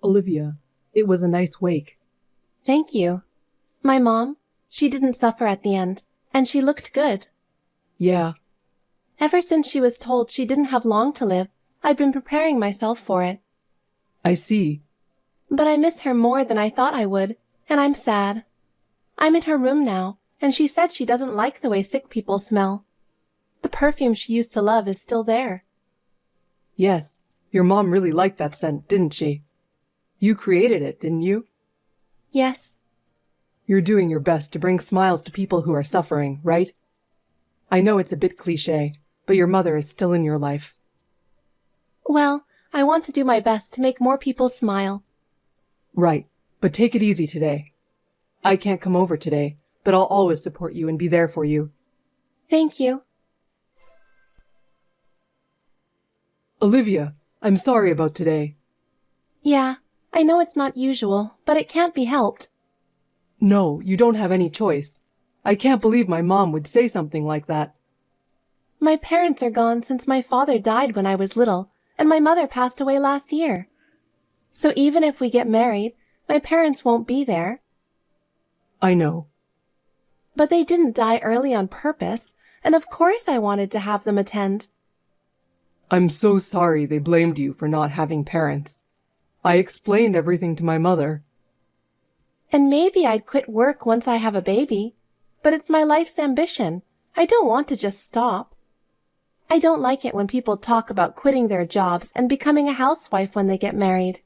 Olivia, it was a nice wake. Thank you. My mom, she didn't suffer at the end, and she looked good. Yeah. Ever since she was told she didn't have long to live, I'd been preparing myself for it. I see. But I miss her more than I thought I would, and I'm sad. I'm in her room now, and she said she doesn't like the way sick people smell. The perfume she used to love is still there. Yes, your mom really liked that scent, didn't she? You created it, didn't you? Yes. You're doing your best to bring smiles to people who are suffering, right? I know it's a bit cliché, but your mother is still in your life. Well, I want to do my best to make more people smile. Right, but take it easy today. I can't come over today, but I'll always support you and be there for you. Thank you. Olivia, I'm sorry about today. Yeah, I know it's not usual, but it can't be helped. No, you don't have any choice. I can't believe my mom would say something like that. My parents are gone since my father died when I was little, and my mother passed away last year. So even if we get married, my parents won't be there. I know. But they didn't die early on purpose, and of course I wanted to have them attend. I'm so sorry they blamed you for not having parents. I explained everything to my mother. And maybe I'd quit work once I have a baby, but it's my life's ambition. I don't want to just stop. I don't like it when people talk about quitting their jobs and becoming a housewife when they get married.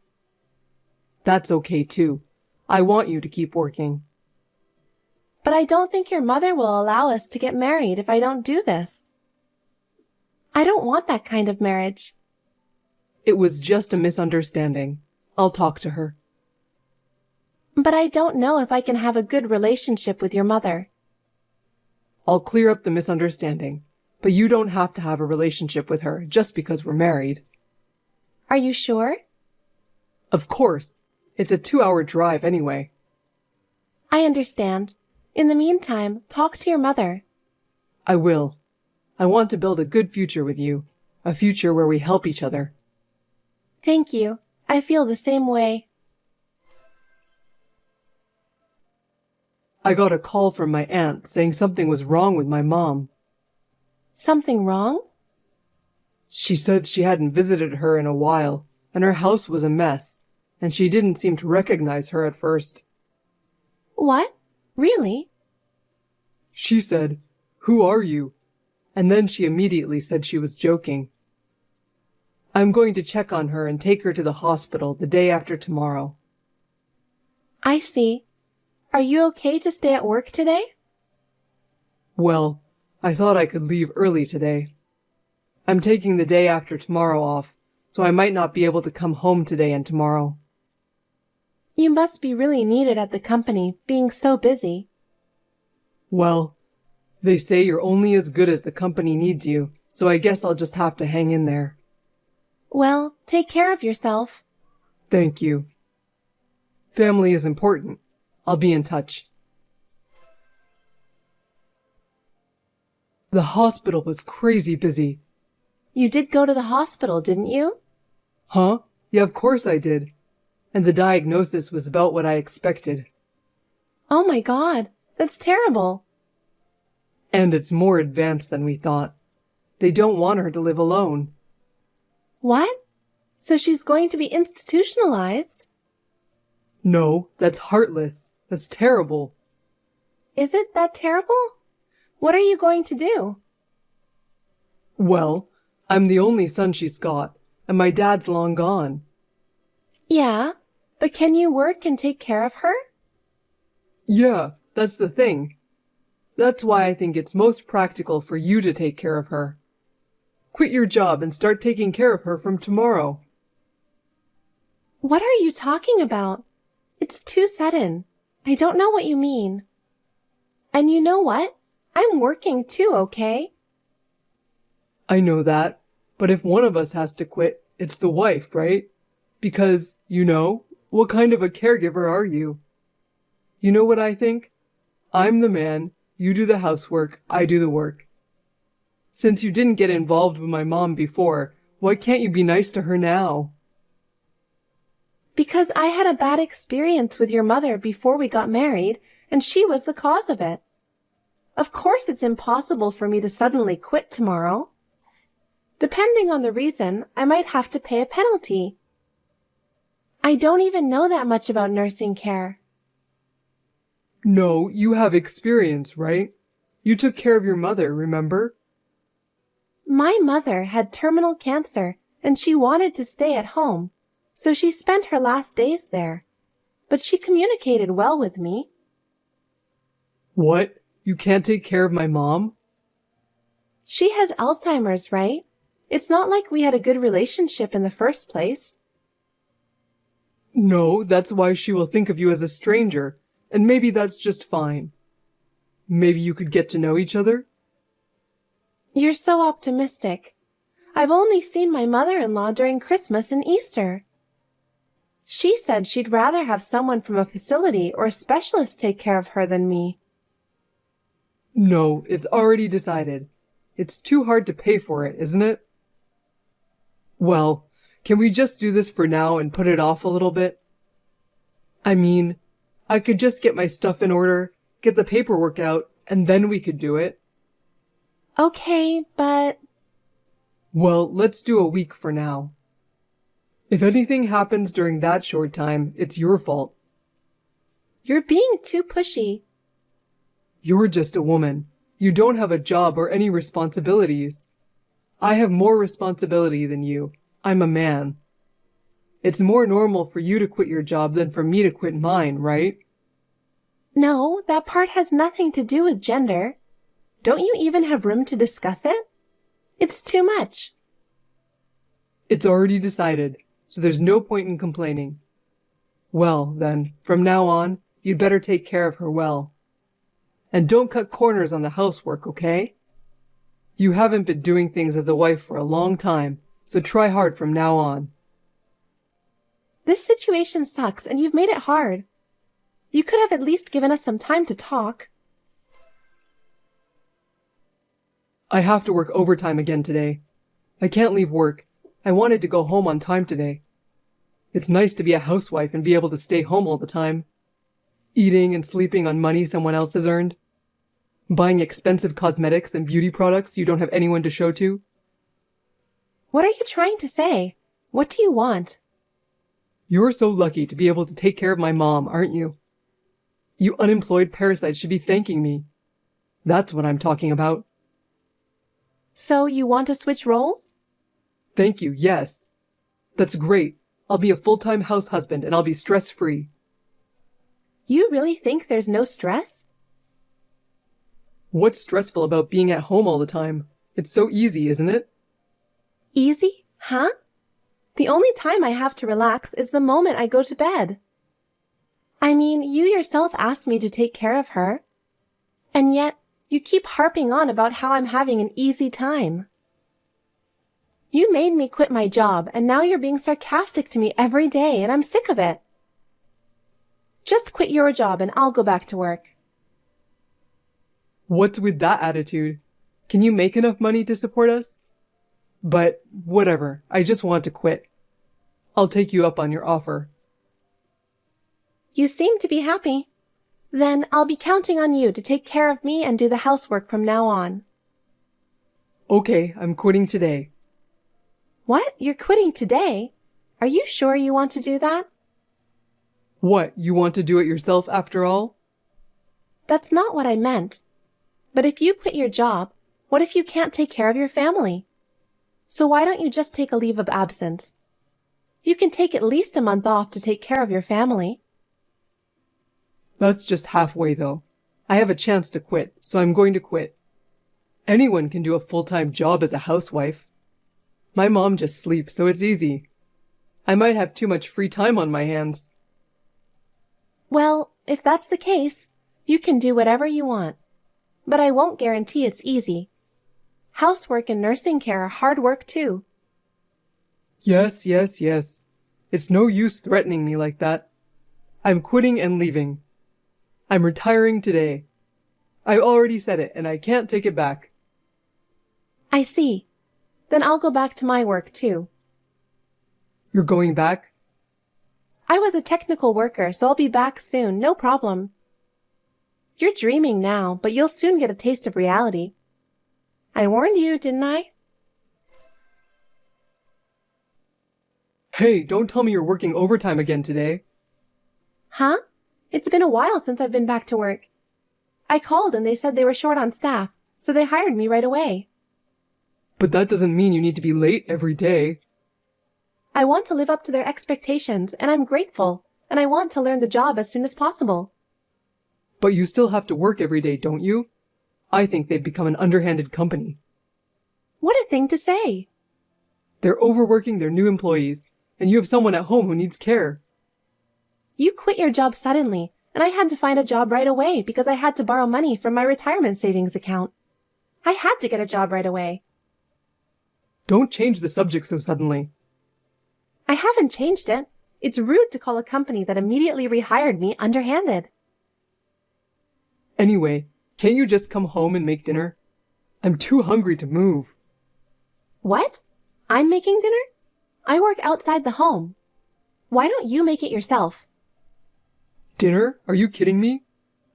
That's okay too. I want you to keep working. But I don't think your mother will allow us to get married if I don't do this. I don't want that kind of marriage. It was just a misunderstanding. I'll talk to her. But I don't know if I can have a good relationship with your mother. I'll clear up the misunderstanding, but you don't have to have a relationship with her just because we're married. Are you sure? Of course. It's a 2-hour drive anyway. I understand. In the meantime, talk to your mother. I will. I want to build a good future with you, a future where we help each other. Thank you. I feel the same way. I got a call from my aunt saying something was wrong with my mom. Something wrong? She said she hadn't visited her in a while, and her house was a mess, and she didn't seem to recognize her at first. What? Really? She said, "Who are you?" And then she immediately said she was joking. I'm going to check on her and take her to the hospital the day after tomorrow. I see. Are you okay to stay at work today? Well, I thought I could leave early today. I'm taking the day after tomorrow off, so I might not be able to come home today and tomorrow. You must be really needed at the company, being so busy. Well, they say you're only as good as the company needs you, so I guess I'll just have to hang in there. Well, take care of yourself. Thank you. Family is important. I'll be in touch. The hospital was crazy busy. You did go to the hospital, didn't you? Huh? Yeah, of course I did. And the diagnosis was about what I expected. Oh my God, that's terrible. And it's more advanced than we thought. They don't want her to live alone. What? So she's going to be institutionalized? No, that's heartless. That's terrible. Is it that terrible? What are you going to do? Well, I'm the only son she's got, and my dad's long gone. Yeah, but can you work and take care of her? Yeah, that's the thing. That's why I think it's most practical for you to take care of her. Quit your job and start taking care of her from tomorrow. What are you talking about? It's too sudden. I don't know what you mean. And you know what? I'm working too, okay? I know that, but if one of us has to quit, it's the wife, right? Because, what kind of a caregiver are you? You know what I think? I'm the man, you do the housework, I do the work. Since you didn't get involved with my mom before, why can't you be nice to her now? Because I had a bad experience with your mother before we got married, and she was the cause of it. Of course it's impossible for me to suddenly quit tomorrow. Depending on the reason, I might have to pay a penalty. I don't even know that much about nursing care. No, you have experience, right? You took care of your mother, remember? My mother had terminal cancer and she wanted to stay at home, so she spent her last days there. But she communicated well with me. What? You can't take care of my mom? She has Alzheimer's, right? It's not like we had a good relationship in the first place. No, that's why she will think of you as a stranger, and maybe that's just fine. Maybe you could get to know each other? You're so optimistic. I've only seen my mother-in-law during Christmas and Easter. She said she'd rather have someone from a facility or a specialist take care of her than me. No, it's already decided. It's too hard to pay for it, isn't it? Well, can we just do this for now and put it off a little bit? I mean, I could just get my stuff in order, get the paperwork out, and then we could do it. Okay, but... Well, let's do a week for now. If anything happens during that short time, it's your fault. You're being too pushy. You're just a woman. You don't have a job or any responsibilities. I have more responsibility than you. I'm a man. It's more normal for you to quit your job than for me to quit mine, right? No, that part has nothing to do with gender. Don't you even have room to discuss it? It's too much. It's already decided, so there's no point in complaining. Well, then, from now on, you'd better take care of her well. And don't cut corners on the housework, okay? You haven't been doing things as a wife for a long time, so try hard from now on. This situation sucks and you've made it hard. You could have at least given us some time to talk. I have to work overtime again today. I can't leave work. I wanted to go home on time today. It's nice to be a housewife and be able to stay home all the time. Eating and sleeping on money someone else has earned. Buying expensive cosmetics and beauty products you don't have anyone to show to. What are you trying to say? What do you want? You're so lucky to be able to take care of my mom, aren't you? You unemployed parasites should be thanking me. That's what I'm talking about. So you want to switch roles? Thank you, yes. That's great. I'll be a full-time house husband and I'll be stress-free. You really think there's no stress? What's stressful about being at home all the time? It's so easy, isn't it? Easy? Huh? The only time I have to relax is the moment I go to bed. I mean, you yourself asked me to take care of her. And yet, you keep harping on about how I'm having an easy time. You made me quit my job, and now you're being sarcastic to me every day, and I'm sick of it. Just quit your job and I'll go back to work. What's with that attitude? Can you make enough money to support us? But whatever, I just want to quit. I'll take you up on your offer. You seem to be happy. Then I'll be counting on you to take care of me and do the housework from now on. Okay, I'm quitting today. What? You're quitting today? Are you sure you want to do that? What, you want to do it yourself after all? That's not what I meant. But if you quit your job, what if you can't take care of your family? So why don't you just take a leave of absence? You can take at least a month off to take care of your family. That's just halfway though. I have a chance to quit, so I'm going to quit. Anyone can do a full-time job as a housewife. My mom just sleeps, so it's easy. I might have too much free time on my hands. Well, if that's the case, you can do whatever you want. But I won't guarantee it's easy. Housework and nursing care are hard work too. Yes. It's no use threatening me like that. I'm quitting and leaving. I'm retiring today. I already said it, and I can't take it back. I see. Then I'll go back to my work too. You're going back? I was a technical worker, so I'll be back soon, no problem. You're dreaming now, but you'll soon get a taste of reality. I warned you, didn't I? Hey, don't tell me you're working overtime again today. Huh? It's been a while since I've been back to work. I called and they said they were short on staff, so they hired me right away. But that doesn't mean you need to be late every day. I want to live up to their expectations, and I'm grateful, and I want to learn the job as soon as possible. But you still have to work every day, don't you? I think they've become an underhanded company. What a thing to say! They're overworking their new employees, and you have someone at home who needs care. You quit your job suddenly, and I had to find a job right away because I had to borrow money from my retirement savings account. I had to get a job right away. Don't change the subject so suddenly. I haven't changed it. It's rude to call a company that immediately rehired me underhanded. Anyway, can't you just come home and make dinner? I'm too hungry to move. What? I'm making dinner? I work outside the home. Why don't you make it yourself? Dinner? Are you kidding me?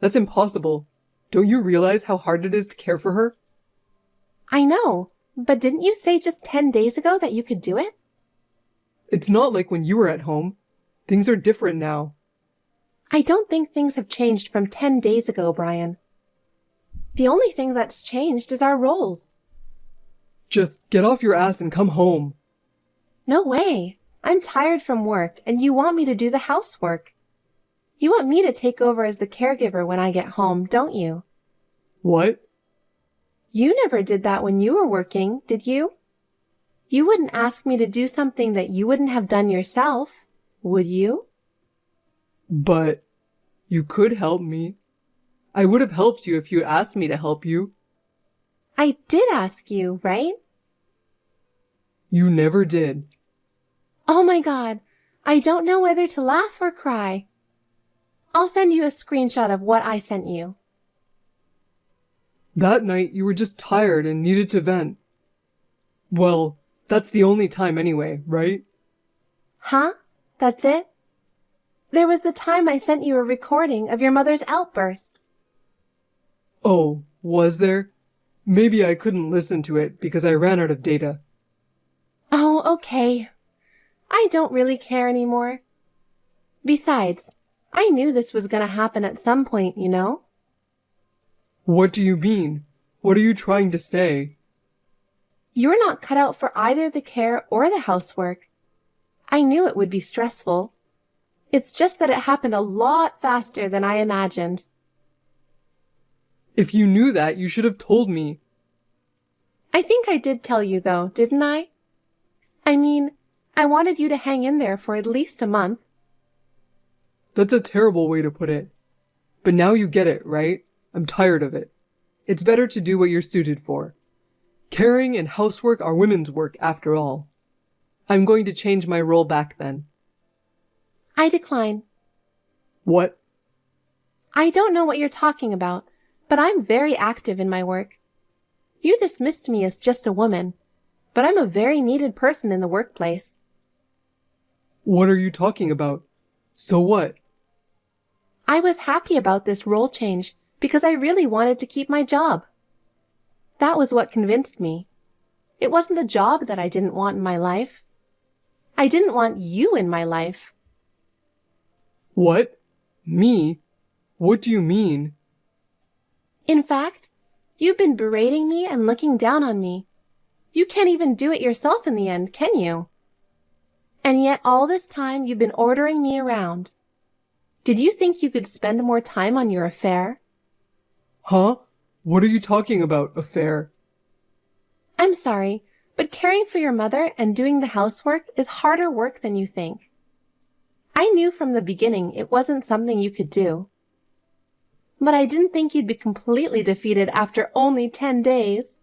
That's impossible. Don't you realize how hard it is to care for her? I know, but didn't you say just 10 days ago that you could do it? It's not like when you were at home. Things are different now. I don't think things have changed from 10 days ago, Brian. The only thing that's changed is our roles. Just get off your ass and come home. No way. I'm tired from work, and you want me to do the housework. You want me to take over as the caregiver when I get home, don't you? What? You never did that when you were working, did you? You wouldn't ask me to do something that you wouldn't have done yourself, would you? But you could help me. I would have helped you if you had asked me to help you. I did ask you, right? You never did. Oh my God, I don't know whether to laugh or cry. I'll send you a screenshot of what I sent you. That night you were just tired and needed to vent. Well, that's the only time anyway, right? Huh? That's it? There was the time I sent you a recording of your mother's outburst. Oh, was there? Maybe I couldn't listen to it because I ran out of data. Oh, okay. I don't really care anymore. Besides, I knew this was going to happen at some point, you know? What do you mean? What are you trying to say? You're not cut out for either the care or the housework. I knew it would be stressful. It's just that it happened a lot faster than I imagined. If you knew that, you should have told me. I think I did tell you though, didn't I? I mean, I wanted you to hang in there for at least a month. That's a terrible way to put it. But now you get it, right? I'm tired of it. It's better to do what you're suited for. Caring and housework are women's work after all. I'm going to change my role back then. I decline. What? I don't know what you're talking about, but I'm very active in my work. You dismissed me as just a woman, but I'm a very needed person in the workplace. What are you talking about? So what? I was happy about this role change because I really wanted to keep my job. That was what convinced me. It wasn't the job that I didn't want in my life. I didn't want you in my life. What? Me? What do you mean? In fact, you've been berating me and looking down on me. You can't even do it yourself in the end, can you? And yet all this time you've been ordering me around. Did you think you could spend more time on your affair? Huh? What are you talking about, affair? I'm sorry, but caring for your mother and doing the housework is harder work than you think. I knew from the beginning it wasn't something you could do. But I didn't think you'd be completely defeated after only 10 days.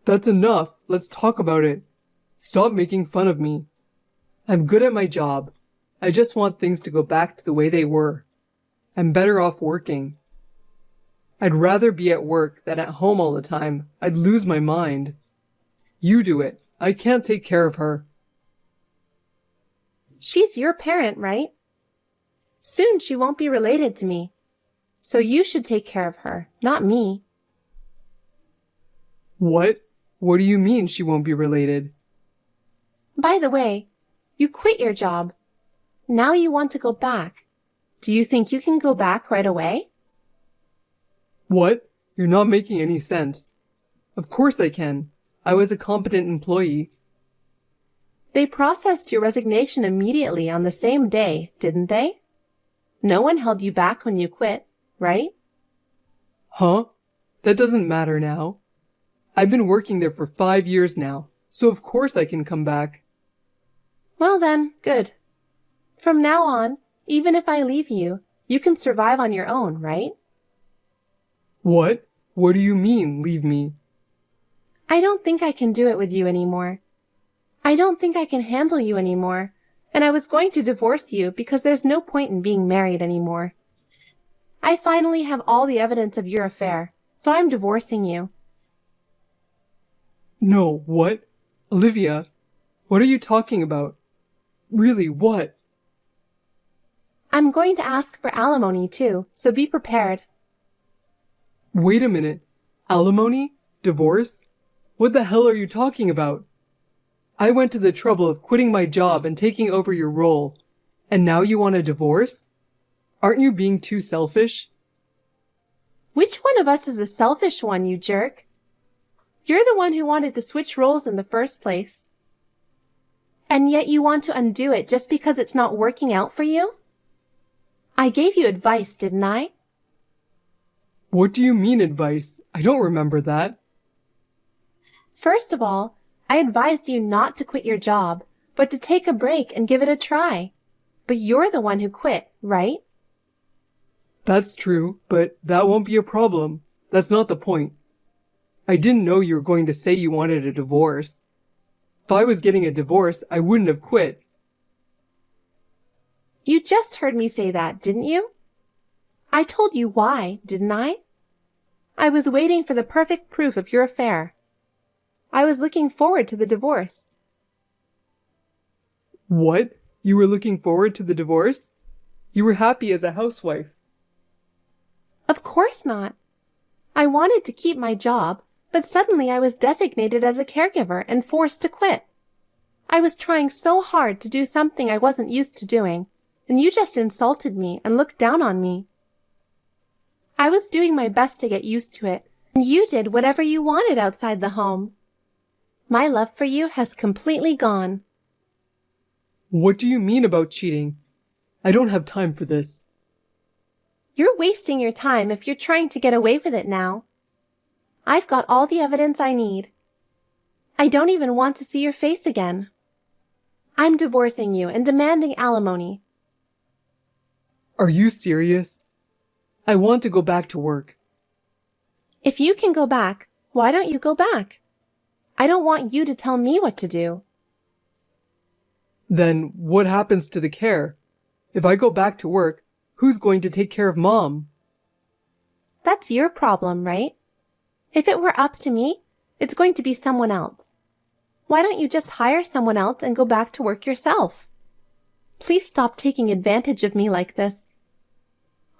That's enough. Let's talk about it. Stop making fun of me. I'm good at my job. I just want things to go back to the way they were. I'm better off working. I'd rather be at work than at home all the time. I'd lose my mind. You do it. I can't take care of her. She's your parent, right? Soon she won't be related to me. So you should take care of her, not me. What? What do you mean she won't be related? By the way, you quit your job. Now you want to go back. Do you think you can go back right away? What? You're not making any sense. Of course I can. I was a competent employee. They processed your resignation immediately on the same day, didn't they? No one held you back when you quit, right? Huh? That doesn't matter now. I've been working there for 5 years now, so of course I can come back. Well then, good. From now on, even if I leave you, you can survive on your own, right? What? What do you mean, leave me? I don't think I can do it with you anymore. I don't think I can handle you anymore, and I was going to divorce you because there's no point in being married anymore. I finally have all the evidence of your affair, so I'm divorcing you. No, what? Olivia, what are you talking about? Really, what? I'm going to ask for alimony too, so be prepared. Wait a minute. Alimony? Divorce? What the hell are you talking about? I went to the trouble of quitting my job and taking over your role, and now you want a divorce? Aren't you being too selfish? Which one of us is the selfish one, you jerk? You're the one who wanted to switch roles in the first place. And yet you want to undo it just because it's not working out for you? I gave you advice, didn't I? What do you mean advice? I don't remember that. First of all, I advised you not to quit your job, but to take a break and give it a try. But you're the one who quit, right? That's true, but that won't be a problem. That's not the point. I didn't know you were going to say you wanted a divorce. If I was getting a divorce, I wouldn't have quit. You just heard me say that, didn't you? I told you why, didn't I? I was waiting for the perfect proof of your affair. I was looking forward to the divorce. What? You were looking forward to the divorce? You were happy as a housewife. Of course not. I wanted to keep my job, but suddenly I was designated as a caregiver and forced to quit. I was trying so hard to do something I wasn't used to doing, and you just insulted me and looked down on me. I was doing my best to get used to it, and you did whatever you wanted outside the home. My love for you has completely gone. What do you mean about cheating? I don't have time for this. You're wasting your time if you're trying to get away with it now. I've got all the evidence I need. I don't even want to see your face again. I'm divorcing you and demanding alimony. Are you serious? I want to go back to work. If you can go back, why don't you go back? I don't want you to tell me what to do. Then what happens to the care? If I go back to work, who's going to take care of Mom? That's your problem, right? If it were up to me, it's going to be someone else. Why don't you just hire someone else and go back to work yourself? Please stop taking advantage of me like this.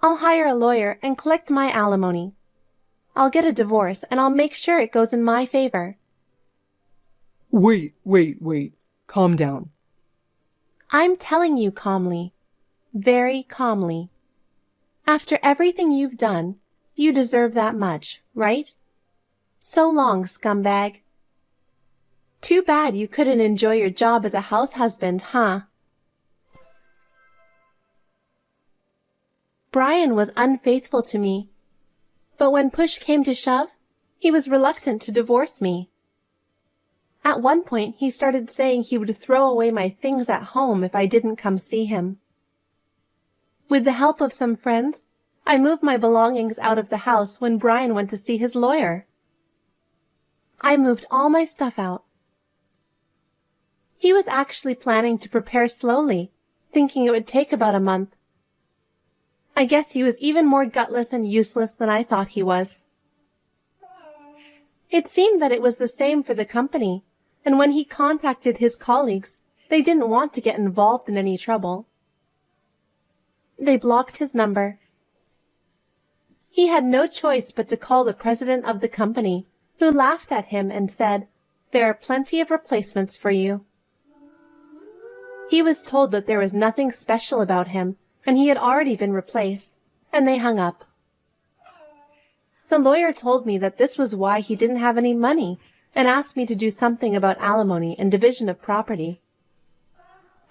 I'll hire a lawyer and collect my alimony. I'll get a divorce and I'll make sure it goes in my favor. Wait. Calm down. I'm telling you calmly. Very calmly. After everything you've done, you deserve that much, right? So long, scumbag. Too bad you couldn't enjoy your job as a house husband, huh? Brian was unfaithful to me, but when push came to shove, he was reluctant to divorce me. At one point, he started saying he would throw away my things at home if I didn't come see him. With the help of some friends, I moved my belongings out of the house when Brian went to see his lawyer. I moved all my stuff out. He was actually planning to prepare slowly, thinking it would take about a month. I guess he was even more gutless and useless than I thought he was. It seemed that it was the same for the company, and when he contacted his colleagues, They didn't want to get involved in any trouble. They blocked his number. He had no choice but to call the president of the company, who laughed at him and said, "There are plenty of replacements for you." He was told that there was nothing special about him, and he had already been replaced, and they hung up. The lawyer told me that this was why he didn't have any money, and asked me to do something about alimony and division of property.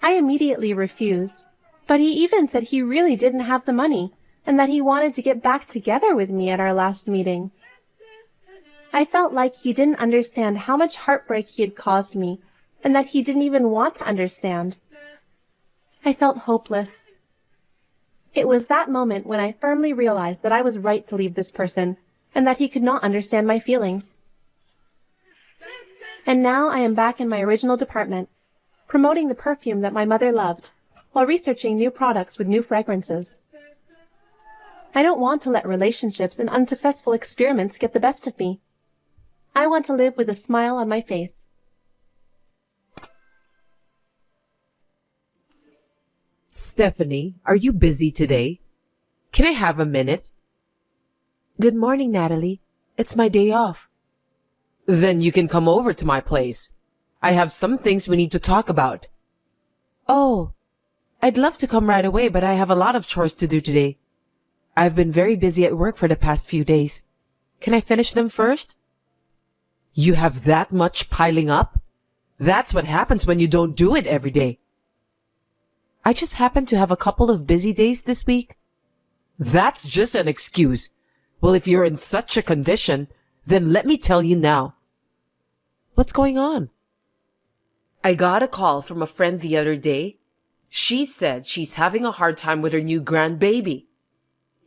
I immediately refused, but he even said he really didn't have the money, and that he wanted to get back together with me at our last meeting. I felt like he didn't understand how much heartbreak he had caused me, and that he didn't even want to understand. I felt hopeless. It was that moment when I firmly realized that I was right to leave this person, and that he could not understand my feelings. And now I am back in my original department, promoting the perfume that my mother loved, while researching new products with new fragrances. I don't want to let relationships and unsuccessful experiments get the best of me. I want to live with a smile on my face. Stephanie, are you busy today? Can I have a minute? Good morning, Natalie. It's my day off. Then you can come over to my place. I have some things we need to talk about. Oh, I'd love to come right away, but I have a lot of chores to do today. I've been very busy at work for the past few days. Can I finish them first? You have that much piling up? That's what happens when you don't do it every day. I just happen to have a couple of busy days this week. That's just an excuse. Well, if you're in such a condition, then let me tell you now. What's going on? I got a call from a friend the other day. She said she's having a hard time with her new grandbaby.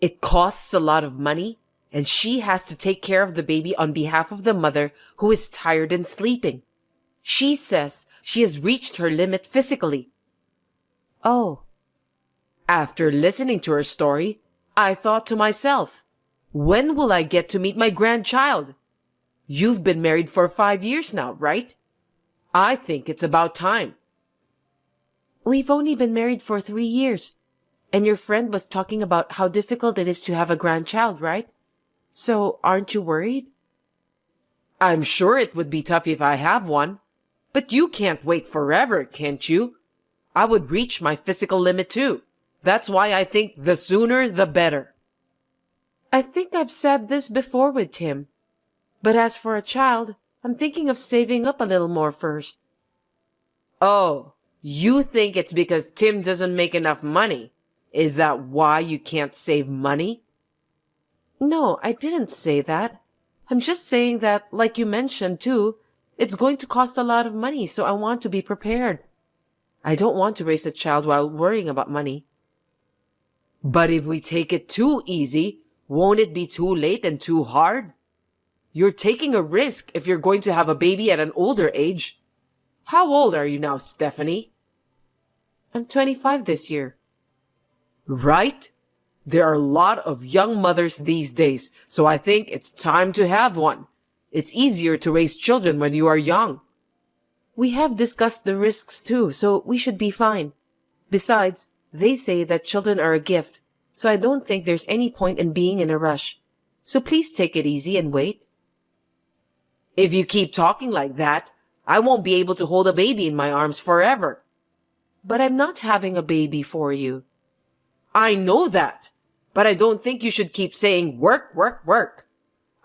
It costs a lot of money, and she has to take care of the baby on behalf of the mother who is tired and sleeping. She says she has reached her limit physically. Oh. After listening to her story, I thought to myself, when will I get to meet my grandchild? You've been married for 5 years now, right? I think it's about time. We've only been married for 3 years. And your friend was talking about how difficult it is to have a grandchild, right? So aren't you worried? I'm sure it would be tough if I have one. But you can't wait forever, can't you? I would reach my physical limit too. That's why I think the sooner the better. I think I've said this before with Tim. But as for a child, I'm thinking of saving up a little more first. Oh, you think it's because Tim doesn't make enough money? Is that why you can't save money? No, I didn't say that. I'm just saying that, like you mentioned too, it's going to cost a lot of money, so I want to be prepared. I don't want to raise a child while worrying about money. But if we take it too easy, won't it be too late and too hard? You're taking a risk if you're going to have a baby at an older age. How old are you now, Stephanie? I'm 25 this year. Right? There are a lot of young mothers these days, so I think it's time to have one. It's easier to raise children when you are young. We have discussed the risks too, so we should be fine. Besides, they say that children are a gift, so I don't think there's any point in being in a rush. So please take it easy and wait. If you keep talking like that, I won't be able to hold a baby in my arms forever. But I'm not having a baby for you. I know that, but I don't think you should keep saying work, work, work.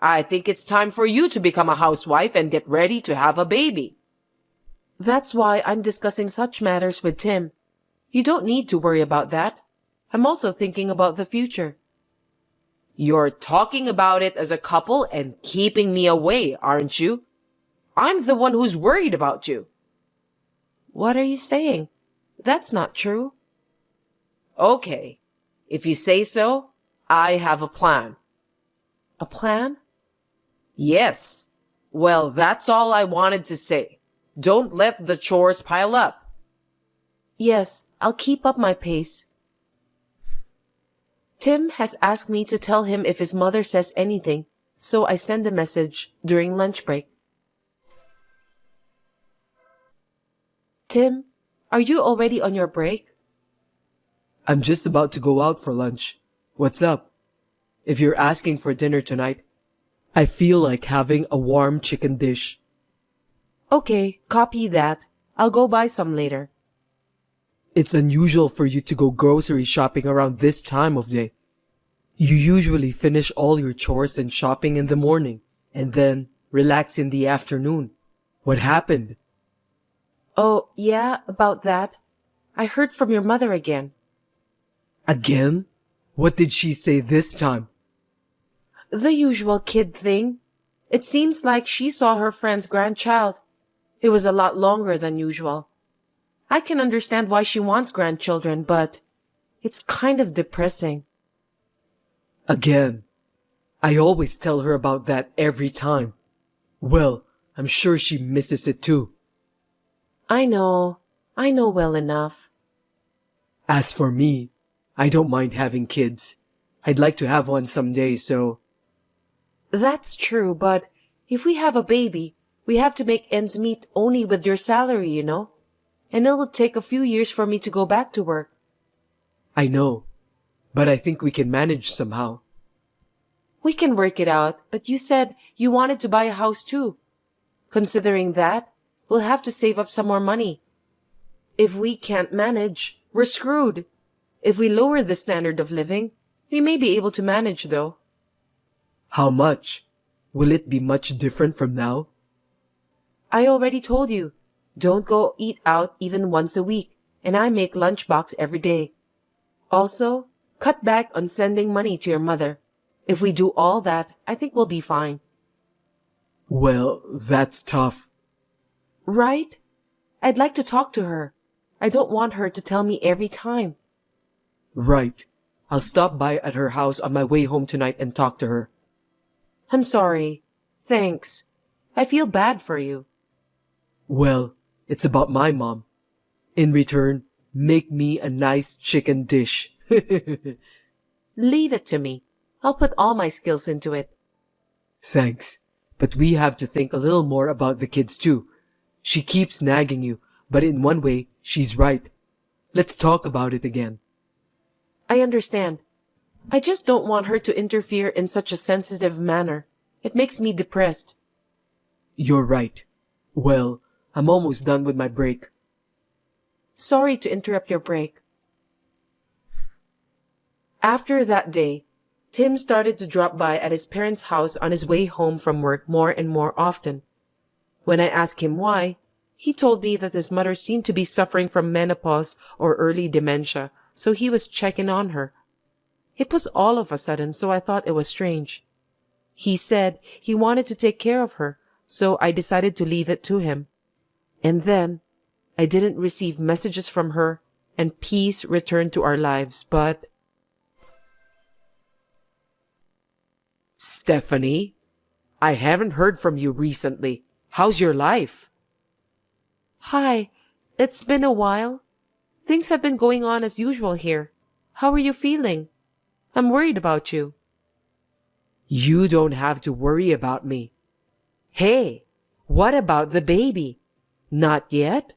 I think it's time for you to become a housewife and get ready to have a baby. That's why I'm discussing such matters with Tim. You don't need to worry about that. I'm also thinking about the future. You're talking about it as a couple and keeping me away, aren't you? I'm the one who's worried about you. What are you saying? That's not true. Okay. If you say so, I have a plan. A plan? Yes. Well, that's all I wanted to say. Don't let the chores pile up. Yes, I'll keep up my pace. Tim has asked me to tell him if his mother says anything, so I send a message during lunch break. Tim, Are you already on your break? I'm just about to go out for lunch. What's up? If you're asking for dinner tonight, I feel like having a warm chicken dish. Okay, copy that. I'll go buy some later. It's unusual for you to go grocery shopping around this time of day. You usually finish all your chores and shopping in the morning, and then relax in the afternoon. What happened? Oh, yeah, about that. I heard from your mother again. Again? What did she say this time? The usual kid thing. It seems like she saw her friend's grandchild. It was a lot longer than usual. I can understand why she wants grandchildren, but it's kind of depressing. Again. I always tell her about that every time. Well, I'm sure she misses it too. I know well enough. As for me, I don't mind having kids. I'd like to have one someday, so... That's true, but if we have a baby, we have to make ends meet only with your salary, you know? And it'll take a few years for me to go back to work. I know, but I think we can manage somehow. We can work it out, but you said you wanted to buy a house too. Considering that, we'll have to save up some more money. If we can't manage, we're screwed. If we lower the standard of living, we may be able to manage though. How much? Will it be much different from now? I already told you, don't go eat out even once a week, and I make lunchbox every day. Also, cut back on sending money to your mother. If we do all that, I think we'll be fine. Well, that's tough. Right? I'd like to talk to her. I don't want her to tell me every time. Right. I'll stop by at her house on my way home tonight and talk to her. I'm sorry. Thanks. I feel bad for you. Well, it's about my mom. In return, make me a nice chicken dish. Leave it to me. I'll put all my skills into it. Thanks. But we have to think a little more about the kids too. She keeps nagging you, but in one way, she's right. Let's talk about it again. I understand. I just don't want her to interfere in such a sensitive manner. It makes me depressed. You're right. Well, I'm almost done with my break. Sorry to interrupt your break. After that day, Tim started to drop by at his parents' house on his way home from work more and more often. When I asked him why, he told me that his mother seemed to be suffering from menopause or early dementia, so he was checking on her. It was all of a sudden, so I thought it was strange. He said he wanted to take care of her, so I decided to leave it to him. And then, I didn't receive messages from her, and peace returned to our lives, but... Stephanie, I haven't heard from you recently. How's your life? Hi, it's been a while. Things have been going on as usual here. How are you feeling? I'm worried about you. You don't have to worry about me. Hey, what about the baby? Not yet?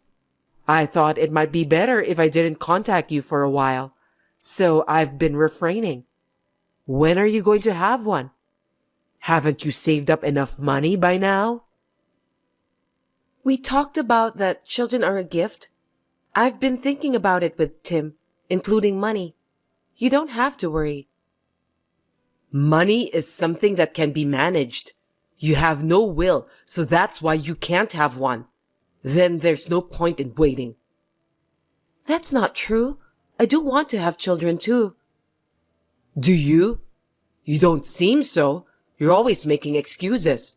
I thought it might be better if I didn't contact you for a while, so I've been refraining. When are you going to have one? Haven't you saved up enough money by now? We talked about that children are a gift. I've been thinking about it with Tim, including money. You don't have to worry. Money is something that can be managed. You have no will, so that's why you can't have one. Then there's no point in waiting. That's not true. I do want to have children too. Do you? You don't seem so. You're always making excuses.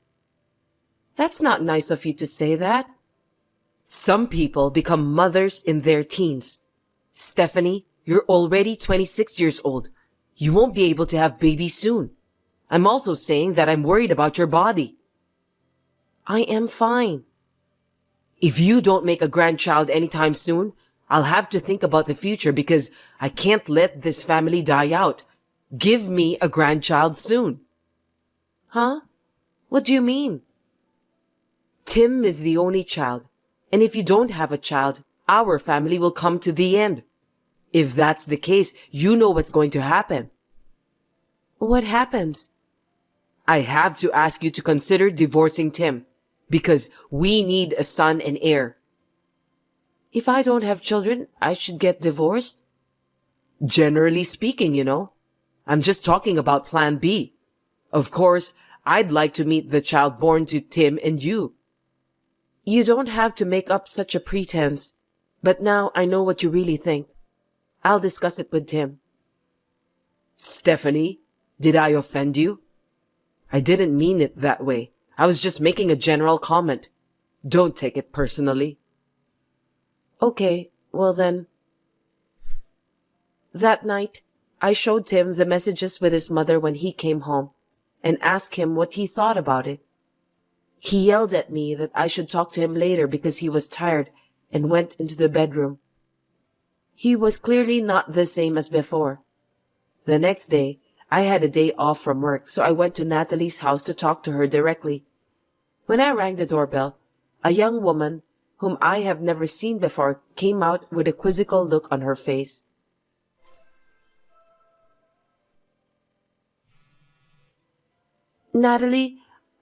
That's not nice of you to say that. Some people become mothers in their teens. Stephanie, you're already 26 years old. You won't be able to have babies soon. I'm also saying that I'm worried about your body. I am fine. If you don't make a grandchild anytime soon, I'll have to think about the future because I can't let this family die out. Give me a grandchild soon. Huh? What do you mean? Tim is the only child, and if you don't have a child, our family will come to the end. If that's the case, you know what's going to happen. What happens? I have to ask you to consider divorcing Tim, because we need a son and heir. If I don't have children, I should get divorced? Generally speaking, you know. I'm just talking about plan B. Of course, I'd like to meet the child born to Tim and you. You don't have to make up such a pretense, but now I know what you really think. I'll discuss it with Tim. Stephanie, did I offend you? I didn't mean it that way. I was just making a general comment. Don't take it personally. Okay, well then. That night, I showed Tim the messages with his mother when he came home and asked him what he thought about it. He yelled at me that I should talk to him later because he was tired and went into the bedroom. He was clearly not the same as before. The next day, I had a day off from work, so I went to Natalie's house to talk to her directly. When I rang the doorbell, a young woman, whom I have never seen before, came out with a quizzical look on her face. Natalie,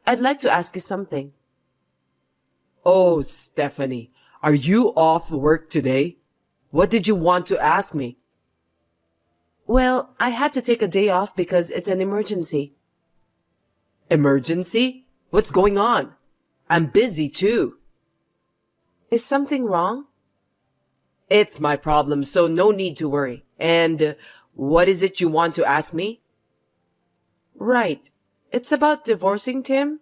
I'd like to ask you something. Oh, Stephanie, are you off work today? What did you want to ask me? Well, I had to take a day off because it's an emergency. Emergency? What's going on? I'm busy too. Is something wrong? It's my problem, so no need to worry. And what is it you want to ask me? Right. It's about divorcing Tim.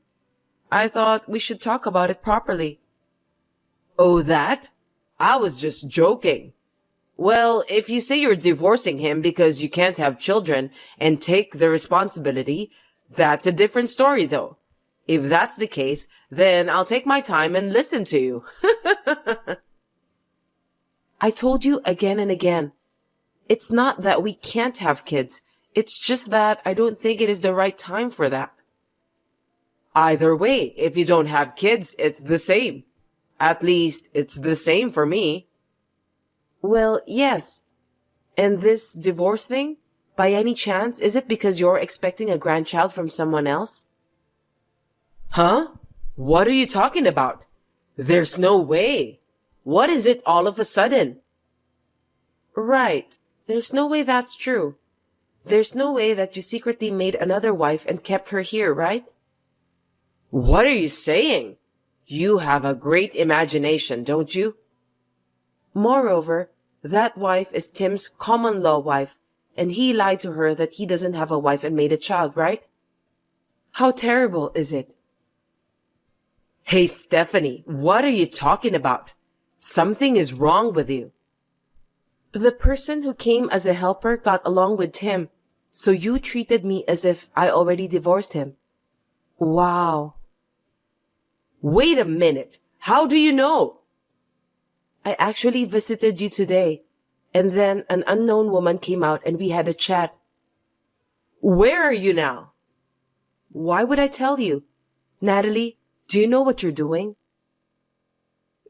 I thought we should talk about it properly. Oh, that? I was just joking. Well, if you say you're divorcing him because you can't have children and take the responsibility, that's a different story though. If that's the case, then I'll take my time and listen to you. I told you again and again. It's not that we can't have kids. It's just that I don't think it is the right time for that. Either way, if you don't have kids, it's the same. At least, it's the same for me. Well, yes. And this divorce thing? By any chance, is it because you're expecting a grandchild from someone else? Huh? What are you talking about? There's no way. What is it all of a sudden? Right. There's no way that's true. There's no way that you secretly made another wife and kept her here, right? What are you saying? You have a great imagination, don't you? Moreover, that wife is Tim's common-law wife, and he lied to her that he doesn't have a wife and made a child, right? How terrible is it? Hey, Stephanie, what are you talking about? Something is wrong with you. The person who came as a helper got along with Tim, so you treated me as if I already divorced him. Wow. Wait a minute. How do you know? I actually visited you today, and then an unknown woman came out and we had a chat. Where are you now? Why would I tell you? Natalie, do you know what you're doing?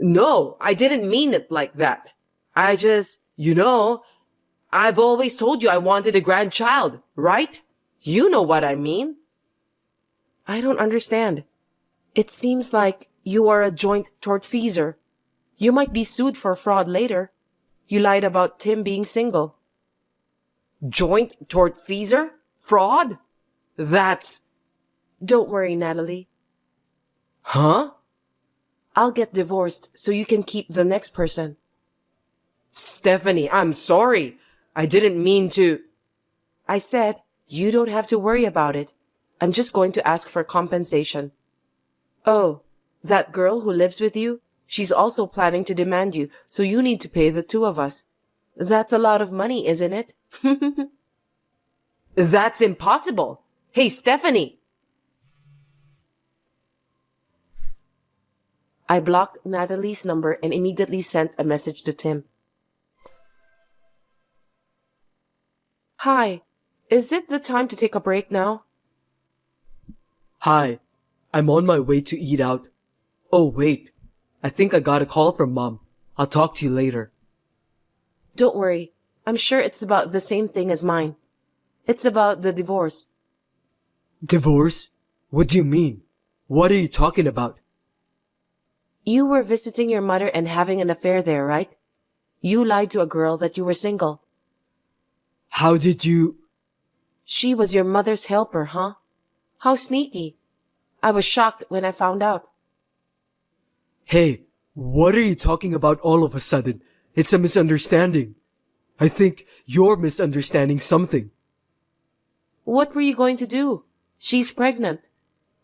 No, I didn't mean it like that. I just, I've always told you I wanted a grandchild, right? You know what I mean. I don't understand. It seems like you are a joint tortfeasor. You might be sued for fraud later. You lied about Tim being single. Joint tortfeasor? Fraud? That's... Don't worry, Natalie. Huh? I'll get divorced so you can keep the next person. Stephanie, I'm sorry. I didn't mean to... I said, you don't have to worry about it. I'm just going to ask for compensation. Oh, that girl who lives with you? She's also planning to demand you, so you need to pay the two of us. That's a lot of money, isn't it? That's impossible. Hey, Stephanie! I blocked Natalie's number and immediately sent a message to Tim. Hi, is it the time to take a break now? Hi, I'm on my way to eat out. Oh, wait. I think I got a call from Mom. I'll talk to you later. Don't worry. I'm sure it's about the same thing as mine. It's about the divorce. Divorce? What do you mean? What are you talking about? You were visiting your mother and having an affair there, right? You lied to a girl that you were single. How did you... She was your mother's helper, huh? How sneaky. I was shocked when I found out. Hey, what are you talking about all of a sudden? It's a misunderstanding. I think you're misunderstanding something. What were you going to do? She's pregnant.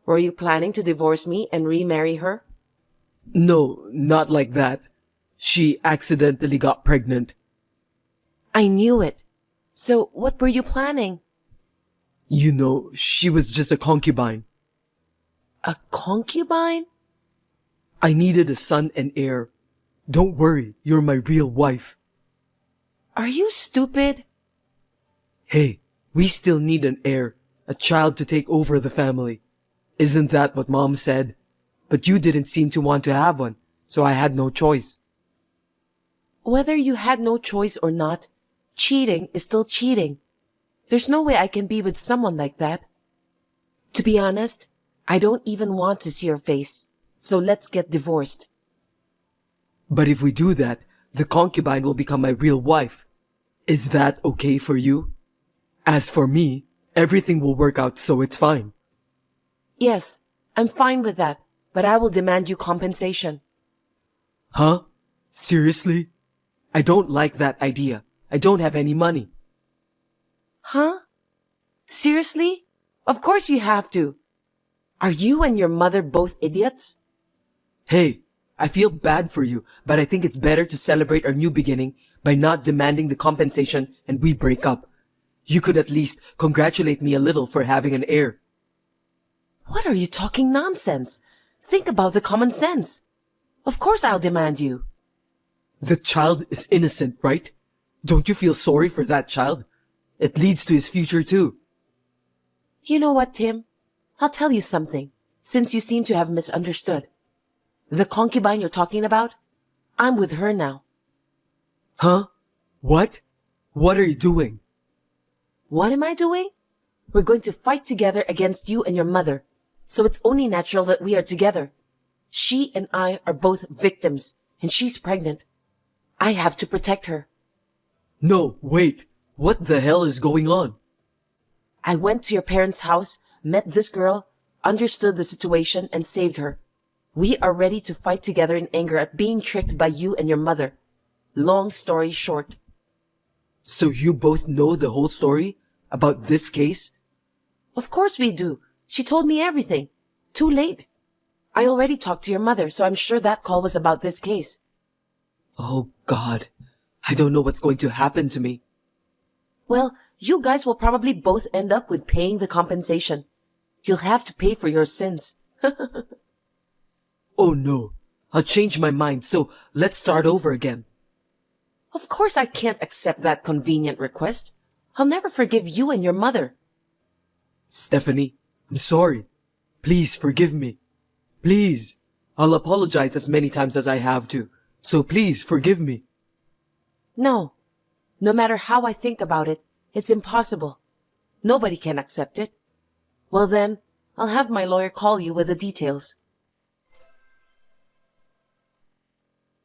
Were you planning to divorce me and remarry her? No, not like that. She accidentally got pregnant. I knew it. So what were you planning? You know, she was just a concubine. A concubine? I needed a son and heir. Don't worry, you're my real wife. Are you stupid? Hey, we still need an heir, a child to take over the family. Isn't that what Mom said? But you didn't seem to want to have one, so I had no choice. Whether you had no choice or not, cheating is still cheating. There's no way I can be with someone like that. To be honest, I don't even want to see your face. So let's get divorced. But if we do that, the concubine will become my real wife. Is that okay for you? As for me, everything will work out, so it's fine. Yes, I'm fine with that, but I will demand you compensation. Huh? Seriously? I don't like that idea. I don't have any money. Huh? Seriously? Of course you have to. Are you and your mother both idiots? Hey, I feel bad for you, but I think it's better to celebrate our new beginning by not demanding the compensation and we break up. You could at least congratulate me a little for having an heir. What are you talking nonsense? Think about the common sense. Of course I'll demand you. The child is innocent, right? Don't you feel sorry for that child? It leads to his future too. You know what, Tim? I'll tell you something, since you seem to have misunderstood. The concubine you're talking about? I'm with her now. Huh? What? What are you doing? What am I doing? We're going to fight together against you and your mother. So it's only natural that we are together. She and I are both victims, and she's pregnant. I have to protect her. No, wait. What the hell is going on? I went to your parents' house, met this girl, understood the situation, and saved her. We are ready to fight together in anger at being tricked by you and your mother. Long story short. So you both know the whole story about this case? Of course we do. She told me everything. Too late. I already talked to your mother, so I'm sure that call was about this case. Oh God, I don't know what's going to happen to me. Well, you guys will probably both end up with paying the compensation. You'll have to pay for your sins. Oh no, I'll change my mind, so let's start over again. Of course I can't accept that convenient request. I'll never forgive you and your mother. Stephanie, I'm sorry. Please forgive me. Please. I'll apologize as many times as I have to, so please forgive me. No. No matter how I think about it, it's impossible. Nobody can accept it. Well then, I'll have my lawyer call you with the details.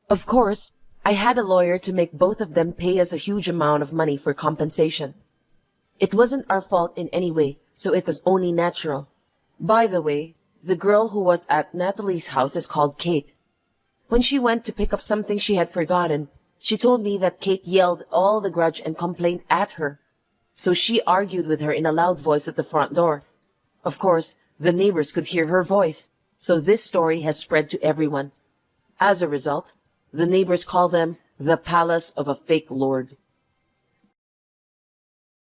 Of course, I had a lawyer to make both of them pay us a huge amount of money for compensation. It wasn't our fault in any way, so it was only natural. By the way, the girl who was at Natalie's house is called Kate. When she went to pick up something she had forgotten, she told me that Kate yelled all the grudge and complaint at her. So she argued with her in a loud voice at the front door. Of course, the neighbors could hear her voice, so this story has spread to everyone. As a result, the neighbors call them the Palace of a Fake Lord.